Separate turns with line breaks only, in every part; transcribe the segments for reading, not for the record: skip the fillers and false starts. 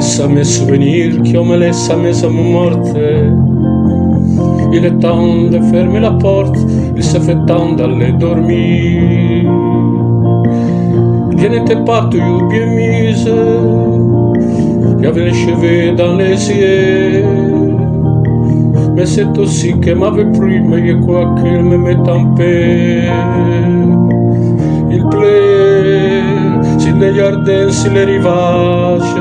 laisse mes souvenirs, qui me laisse mes hommes mortes. Il est temps de fermer la porte, il se fait temps d'aller dormir. Je n'étais pas toujours bien mise, j'avais les cheveux dans les yeux. Mais c'est aussi qu'elle m'avait pris, mais je crois qu'il me met en paix. Il pleut sur les jardins, sur les rivages,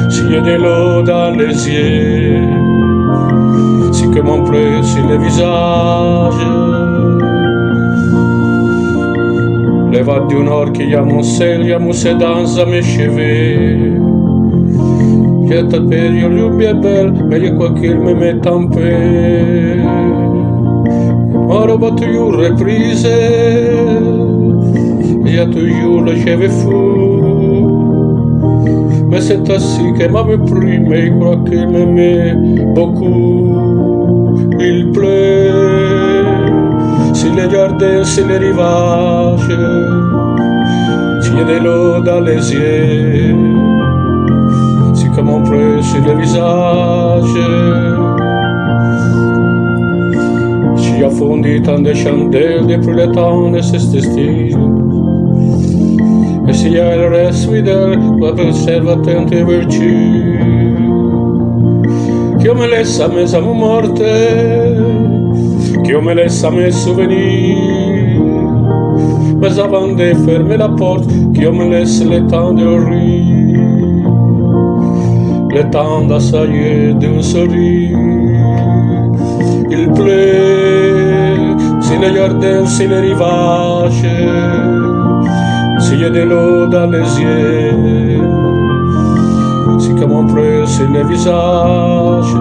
s'il y a de l'eau dans les yeux, si que mon pleut sur les visages. Les vagues du nord qui y a moussé dans mes cheveux. Cette période bien belle, mais je crois qu'il me met en paix. Ma robe a toujours reprise, il y a toujours le cheveu fou. Mais c'est ainsi qu'elle m'avait pris, mais je crois qu'il me met beaucoup. Il pleut sur les jardins, sur les rivages, s'il y a de l'eau dans les yeux, comme on pleut sur le visage. J'y a fondu tant de chandelles depuis le temps de ce style. Et si elle reste fidèle, la conserve attente et vertu. Qui me laisse à mes amours mortes, qui me laisse à mes souvenirs. Mais avant de fermer la porte, qui me laisse le temps de rire. Le temps d'assaillir d'un sourire. Il pleut sur les jardins, sur les rivages, s'il y a de l'eau dans les yeux, si comme on pleut sur les visages.